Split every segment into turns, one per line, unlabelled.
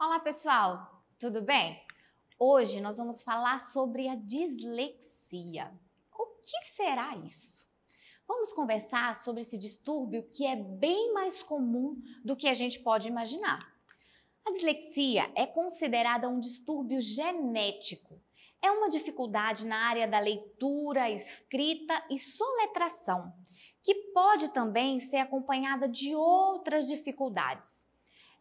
Olá, pessoal, tudo bem? Hoje nós vamos falar sobre a dislexia. O que será isso? Vamos conversar sobre esse distúrbio que é bem mais comum do que a gente pode imaginar. A dislexia é considerada um distúrbio genético. É uma dificuldade na área da leitura, escrita e soletração, que pode também ser acompanhada de outras dificuldades.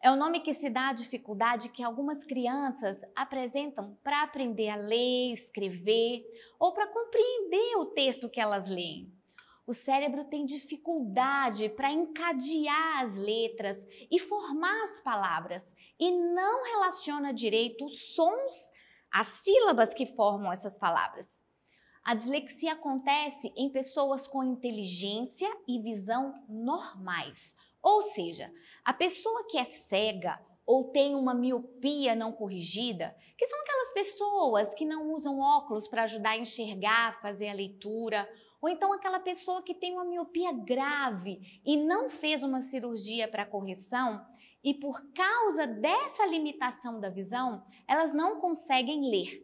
É o nome que se dá à dificuldade que algumas crianças apresentam para aprender a ler, escrever ou para compreender o texto que elas leem. O cérebro tem dificuldade para encadear as letras e formar as palavras e não relaciona direito os sons, as sílabas que formam essas palavras. A dislexia acontece em pessoas com inteligência e visão normais. Ou seja, a pessoa que é cega ou tem uma miopia não corrigida, que são aquelas pessoas que não usam óculos para ajudar a enxergar, fazer a leitura, ou então aquela pessoa que tem uma miopia grave e não fez uma cirurgia para correção e por causa dessa limitação da visão, elas não conseguem ler.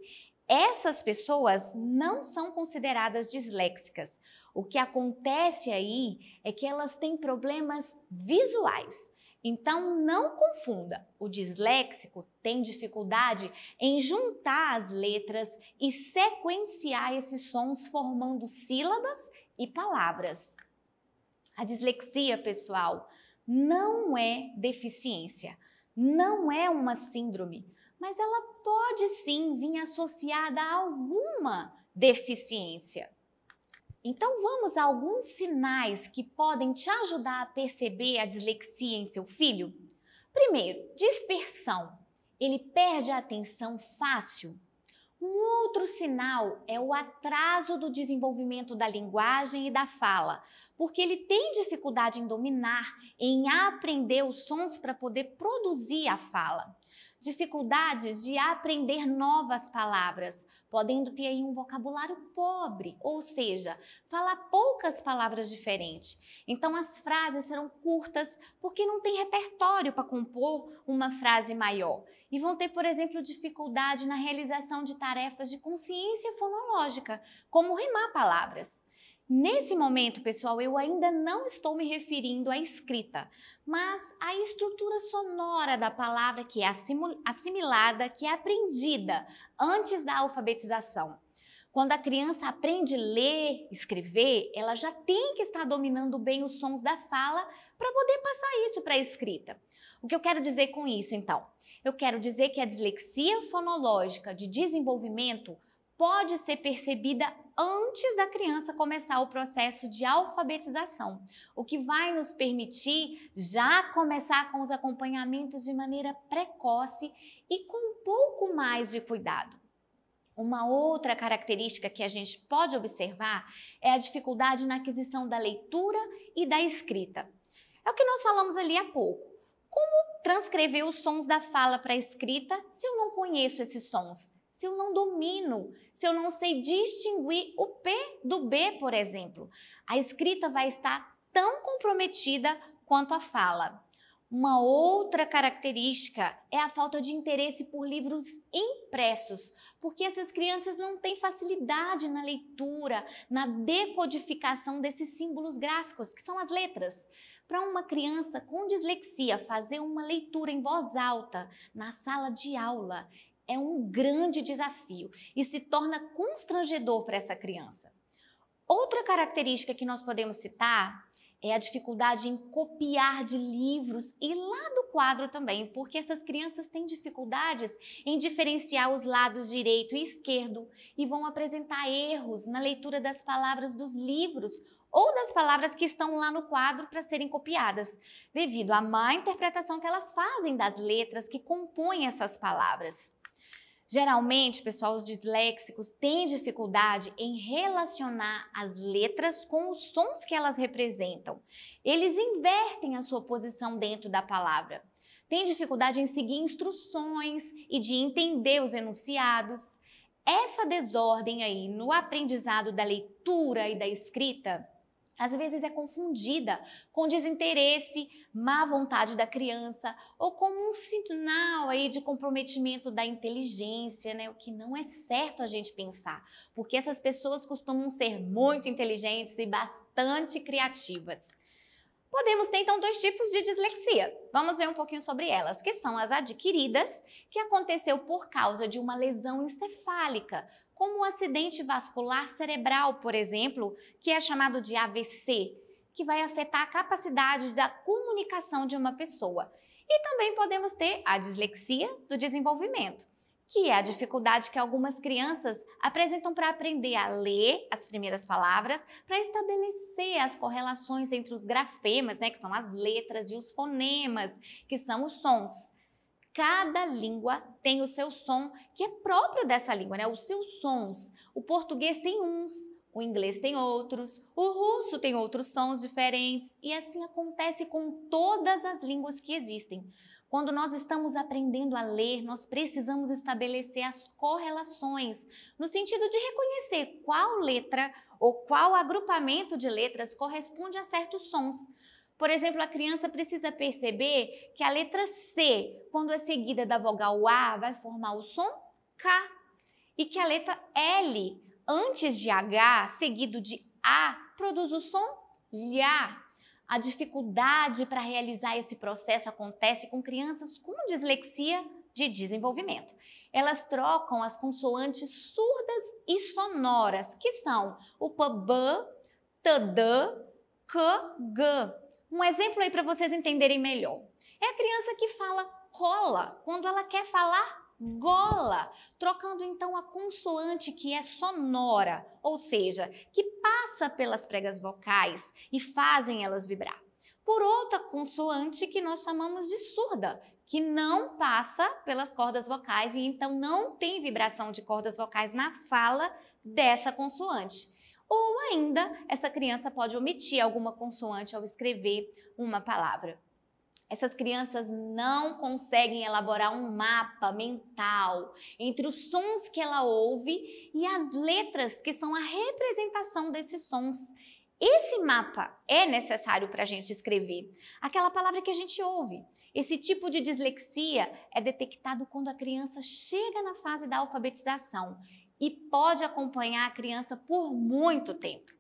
Essas pessoas não são consideradas disléxicas. O que acontece aí é que elas têm problemas visuais. Então, não confunda. O disléxico tem dificuldade em juntar as letras e sequenciar esses sons formando sílabas e palavras. A dislexia, pessoal, não é deficiência, não é uma síndrome, mas ela pode sim vir associada a alguma deficiência. Então vamos a alguns sinais que podem te ajudar a perceber a dislexia em seu filho? Primeiro, dispersão. Ele perde a atenção fácil. Um outro sinal é o atraso do desenvolvimento da linguagem e da fala, porque ele tem dificuldade em dominar, em aprender os sons para poder produzir a fala. Dificuldades de aprender novas palavras, podendo ter aí um vocabulário pobre, ou seja, falar poucas palavras diferentes. Então as frases serão curtas porque não tem repertório para compor uma frase maior. E vão ter, por exemplo, dificuldade na realização de tarefas de consciência fonológica, como rimar palavras. Nesse momento, pessoal, eu ainda não estou me referindo à escrita, mas à estrutura sonora da palavra que é assimilada, que é aprendida antes da alfabetização. Quando a criança aprende a ler, escrever, ela já tem que estar dominando bem os sons da fala para poder passar isso para a escrita. O que eu quero dizer com isso, então? Eu quero dizer que a dislexia fonológica de desenvolvimento pode ser percebida antes da criança começar o processo de alfabetização, o que vai nos permitir já começar com os acompanhamentos de maneira precoce e com um pouco mais de cuidado. Uma outra característica que a gente pode observar é a dificuldade na aquisição da leitura e da escrita. É o que nós falamos ali há pouco. Como transcrever os sons da fala para a escrita se eu não conheço esses sons? Se eu não domino, se eu não sei distinguir o P do B, por exemplo, a escrita vai estar tão comprometida quanto a fala. Uma outra característica é a falta de interesse por livros impressos, porque essas crianças não têm facilidade na leitura, na decodificação desses símbolos gráficos, que são as letras. Para uma criança com dislexia fazer uma leitura em voz alta na sala de aula é um grande desafio e se torna constrangedor para essa criança. Outra característica que nós podemos citar é a dificuldade em copiar de livros e lá do quadro também, porque essas crianças têm dificuldades em diferenciar os lados direito e esquerdo e vão apresentar erros na leitura das palavras dos livros ou das palavras que estão lá no quadro para serem copiadas, devido à má interpretação que elas fazem das letras que compõem essas palavras. Geralmente, pessoal, os disléxicos têm dificuldade em relacionar as letras com os sons que elas representam. Eles invertem a sua posição dentro da palavra. Têm dificuldade em seguir instruções e de entender os enunciados. Essa desordem aí no aprendizado da leitura e da escrita às vezes é confundida com desinteresse, má vontade da criança ou como um sinal aí de comprometimento da inteligência, né? O que não é certo a gente pensar, porque essas pessoas costumam ser muito inteligentes e bastante criativas. Podemos ter então dois tipos de dislexia. Vamos ver um pouquinho sobre elas, que são as adquiridas, que aconteceu por causa de uma lesão encefálica, como um acidente vascular cerebral, por exemplo, que é chamado de AVC, que vai afetar a capacidade da comunicação de uma pessoa. E também podemos ter a dislexia do desenvolvimento, que é a dificuldade que algumas crianças apresentam para aprender a ler as primeiras palavras, para estabelecer as correlações entre os grafemas, né, que são as letras, e os fonemas, que são os sons. Cada língua tem o seu som, que é próprio dessa língua, né? Os seus sons. O português tem uns, o inglês tem outros, o russo tem outros sons diferentes, e assim acontece com todas as línguas que existem. Quando nós estamos aprendendo a ler, nós precisamos estabelecer as correlações, no sentido de reconhecer qual letra ou qual agrupamento de letras corresponde a certos sons. Por exemplo, a criança precisa perceber que a letra C, quando é seguida da vogal A, vai formar o som K. E que a letra L, antes de H, seguido de A, produz o som Lhá. A dificuldade para realizar esse processo acontece com crianças com dislexia de desenvolvimento. Elas trocam as consoantes surdas e sonoras, que são o PB, TD, K, G. Um exemplo aí para vocês entenderem melhor. É a criança que fala cola quando ela quer falar gola, trocando então a consoante que é sonora, ou seja, que passa pelas pregas vocais e fazem elas vibrar, por outra consoante que nós chamamos de surda, que não passa pelas cordas vocais e então não tem vibração de cordas vocais na fala dessa consoante. Ou ainda, essa criança pode omitir alguma consoante ao escrever uma palavra. Essas crianças não conseguem elaborar um mapa mental entre os sons que ela ouve e as letras que são a representação desses sons. Esse mapa é necessário para a gente escrever aquela palavra que a gente ouve. Esse tipo de dislexia é detectado quando a criança chega na fase da alfabetização e pode acompanhar a criança por muito tempo.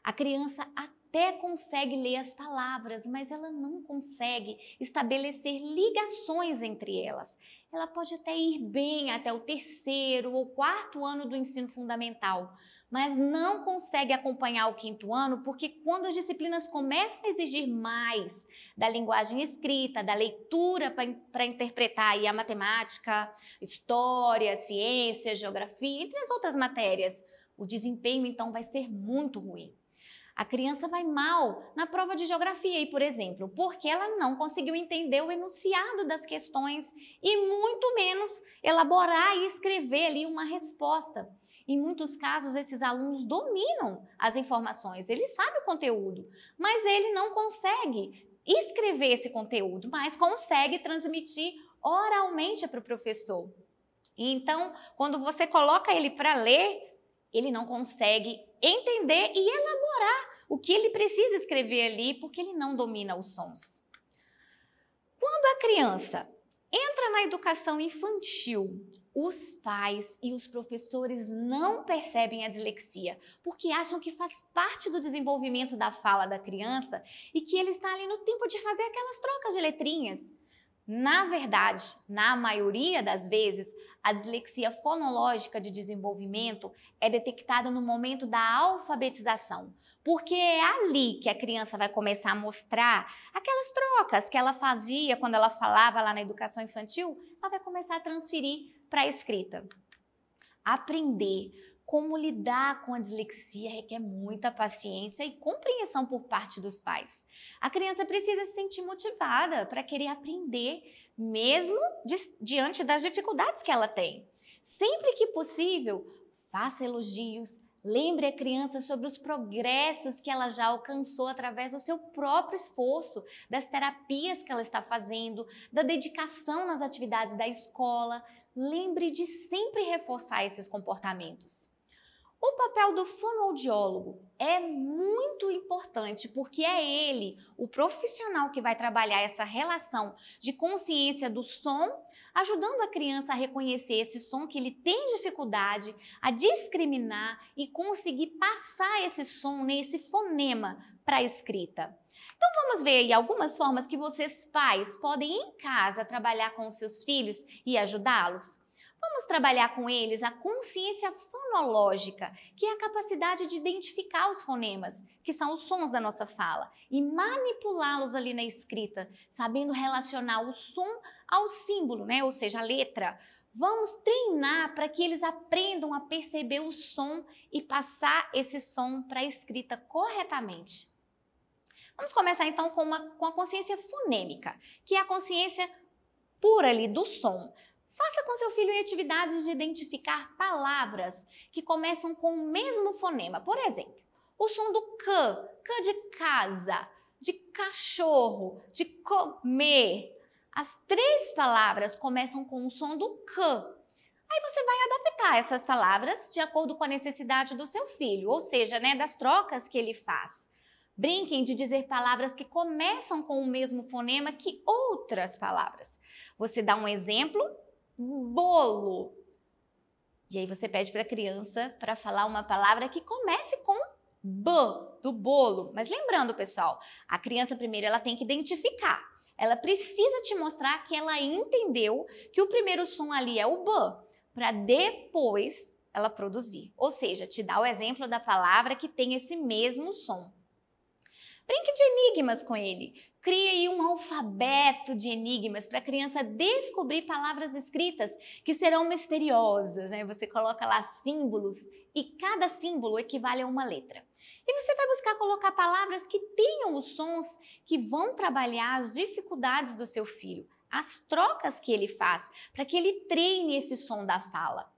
A criança até consegue ler as palavras, mas ela não consegue estabelecer ligações entre elas. Ela pode até ir bem até o 3º ou 4º ano do ensino fundamental, mas não consegue acompanhar o 5º ano, porque quando as disciplinas começam a exigir mais da linguagem escrita, da leitura para interpretar aí a matemática, história, ciência, geografia, entre as outras matérias, o desempenho então vai ser muito ruim. A criança vai mal na prova de geografia, aí, por exemplo, porque ela não conseguiu entender o enunciado das questões e muito menos elaborar e escrever ali uma resposta. Em muitos casos, esses alunos dominam as informações, ele sabe o conteúdo, mas ele não consegue escrever esse conteúdo, mas consegue transmitir oralmente para o professor. E então, quando você coloca ele para ler, ele não consegue entender e elaborar o que ele precisa escrever ali, porque ele não domina os sons. Quando a criança entra na educação infantil, os pais e os professores não percebem a dislexia, porque acham que faz parte do desenvolvimento da fala da criança e que ele está ali no tempo de fazer aquelas trocas de letrinhas. Na verdade, na maioria das vezes, a dislexia fonológica de desenvolvimento é detectada no momento da alfabetização, porque é ali que a criança vai começar a mostrar aquelas trocas que ela fazia quando ela falava lá na educação infantil, ela vai começar a transferir para a escrita. Aprender como lidar com a dislexia requer muita paciência e compreensão por parte dos pais. A criança precisa se sentir motivada para querer aprender, mesmo diante das dificuldades que ela tem. Sempre que possível, faça elogios, lembre a criança sobre os progressos que ela já alcançou através do seu próprio esforço, das terapias que ela está fazendo, da dedicação nas atividades da escola. Lembre de sempre reforçar esses comportamentos. O papel do fonoaudiólogo é muito importante porque é ele, o profissional que vai trabalhar essa relação de consciência do som, ajudando a criança a reconhecer esse som que ele tem dificuldade, a discriminar e conseguir passar esse som, né, esse fonema para a escrita. Então vamos ver aí algumas formas que vocês pais podem em casa trabalhar com os seus filhos e ajudá-los. Vamos trabalhar com eles a consciência fonológica, que é a capacidade de identificar os fonemas, que são os sons da nossa fala, e manipulá-los ali na escrita, sabendo relacionar o som ao símbolo, né? Ou seja, a letra. Vamos treinar para que eles aprendam a perceber o som e passar esse som para a escrita corretamente. Vamos começar então com a consciência fonêmica, que é a consciência pura ali do som. Faça com seu filho atividades de identificar palavras que começam com o mesmo fonema. Por exemplo, o som do c de casa, de cachorro, de comer. As 3 palavras começam com o som do c. Aí você vai adaptar essas palavras de acordo com a necessidade do seu filho, ou seja, né, das trocas que ele faz. Brinquem de dizer palavras que começam com o mesmo fonema que outras palavras. Você dá um exemplo, bolo. E aí você pede para a criança para falar uma palavra que comece com b, do bolo. Mas lembrando, pessoal, a criança primeiro ela tem que identificar. Ela precisa te mostrar que ela entendeu que o primeiro som ali é o b, para depois ela produzir. Ou seja, te dá o exemplo da palavra que tem esse mesmo som. Brinque de enigmas com ele. Crie aí um alfabeto de enigmas para a criança descobrir palavras escritas que serão misteriosas, né? Você coloca lá símbolos e cada símbolo equivale a uma letra. E você vai buscar colocar palavras que tenham os sons que vão trabalhar as dificuldades do seu filho, as trocas que ele faz, para que ele treine esse som da fala.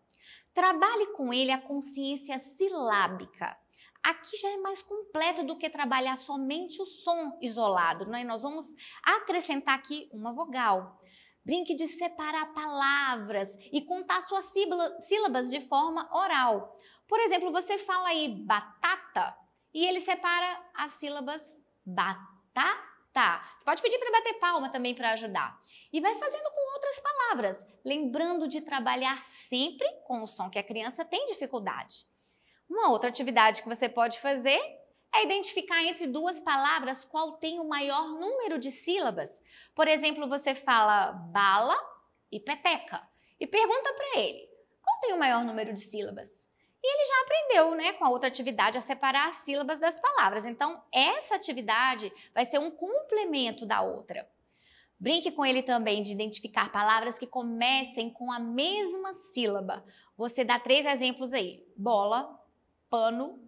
Trabalhe com ele a consciência silábica. Aqui já é mais completo do que trabalhar somente o som isolado, né? Nós vamos acrescentar aqui uma vogal. Brinque de separar palavras e contar suas sílabas de forma oral. Por exemplo, você fala aí batata e ele separa as sílabas batata. Você pode pedir para bater palma também para ajudar. E vai fazendo com outras palavras, lembrando de trabalhar sempre com o som que a criança tem dificuldade. Uma outra atividade que você pode fazer é identificar entre 2 palavras qual tem o maior número de sílabas. Por exemplo, você fala bala e peteca e pergunta para ele qual tem o maior número de sílabas. E ele já aprendeu, né, com a outra atividade a separar as sílabas das palavras. Então, essa atividade vai ser um complemento da outra. Brinque com ele também de identificar palavras que comecem com a mesma sílaba. Você dá 3 exemplos aí: bola, pano,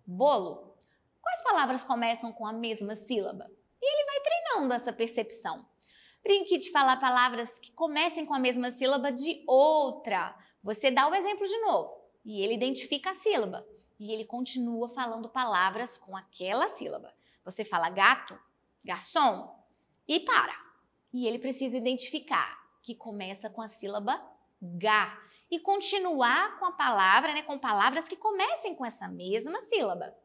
bolo. Quais palavras começam com a mesma sílaba? E ele vai treinando essa percepção. Brinque de falar palavras que comecem com a mesma sílaba de outra. Você dá o exemplo de novo e ele identifica a sílaba. E ele continua falando palavras com aquela sílaba. Você fala gato, garçom e para. E ele precisa identificar que começa com a sílaba G. E continuar com a palavra, né, com palavras que comecem com essa mesma sílaba.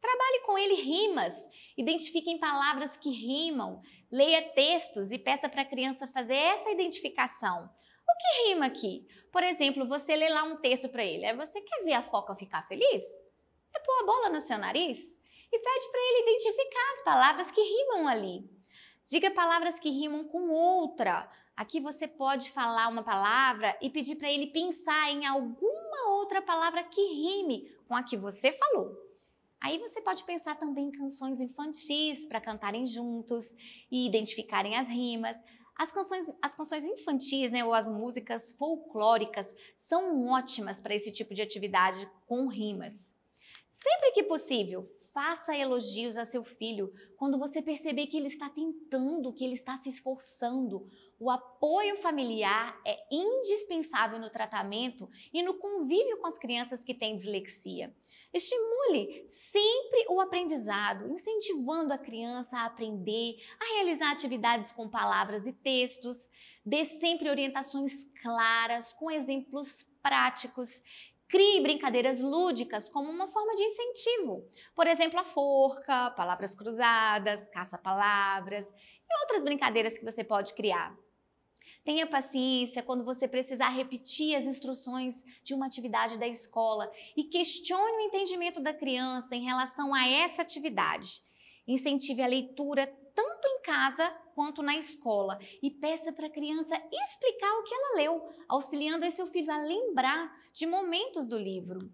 Trabalhe com ele rimas, identifiquem palavras que rimam, leia textos e peça para a criança fazer essa identificação. O que rima aqui? Por exemplo, você lê lá um texto para ele. Você quer ver a foca ficar feliz? É pôr a bola no seu nariz? E pede para ele identificar as palavras que rimam ali. Diga palavras que rimam com outra. Aqui você pode falar uma palavra e pedir para ele pensar em alguma outra palavra que rime com a que você falou. Aí você pode pensar também em canções infantis para cantarem juntos e identificarem as rimas. As canções infantis, né, ou as músicas folclóricas são ótimas para esse tipo de atividade com rimas. Sempre que possível, faça elogios a seu filho quando você perceber que ele está tentando, que ele está se esforçando. O apoio familiar é indispensável no tratamento e no convívio com as crianças que têm dislexia. Estimule sempre o aprendizado, incentivando a criança a aprender, a realizar atividades com palavras e textos. Dê sempre orientações claras, com exemplos práticos. Crie brincadeiras lúdicas como uma forma de incentivo. Por exemplo, a forca, palavras cruzadas, caça-palavras e outras brincadeiras que você pode criar. Tenha paciência quando você precisar repetir as instruções de uma atividade da escola e questione o entendimento da criança em relação a essa atividade. Incentive a leitura tanto em casa quanto na escola e peça para a criança explicar o que ela leu, auxiliando esse seu filho a lembrar de momentos do livro.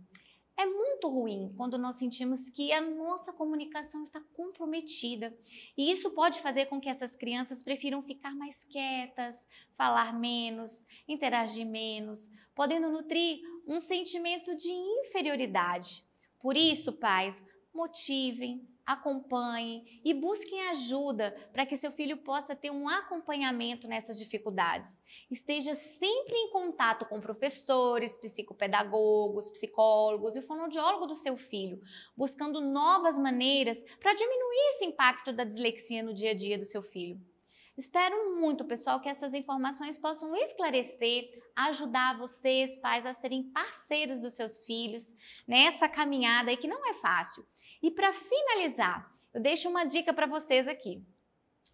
É muito ruim quando nós sentimos que a nossa comunicação está comprometida e isso pode fazer com que essas crianças prefiram ficar mais quietas, falar menos, interagir menos, podendo nutrir um sentimento de inferioridade. Por isso, pais, motivem, acompanhem e busquem ajuda para que seu filho possa ter um acompanhamento nessas dificuldades. Esteja sempre em contato com professores, psicopedagogos, psicólogos e o fonoaudiólogo do seu filho, buscando novas maneiras para diminuir esse impacto da dislexia no dia a dia do seu filho. Espero muito, pessoal, que essas informações possam esclarecer, ajudar vocês, pais, a serem parceiros dos seus filhos nessa caminhada aí que não é fácil. E para finalizar, eu deixo uma dica para vocês aqui.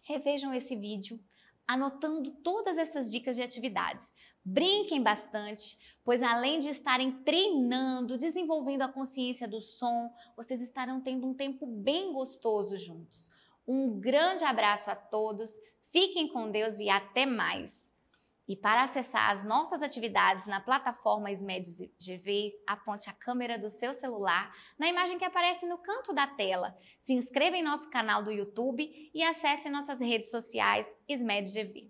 Revejam esse vídeo, anotando todas essas dicas de atividades. Brinquem bastante, pois além de estarem treinando, desenvolvendo a consciência do som, vocês estarão tendo um tempo bem gostoso juntos. Um grande abraço a todos, fiquem com Deus e até mais! E para acessar as nossas atividades na plataforma SMED-GV, aponte a câmera do seu celular na imagem que aparece no canto da tela. Se inscreva em nosso canal do YouTube e acesse nossas redes sociais SMED-GV.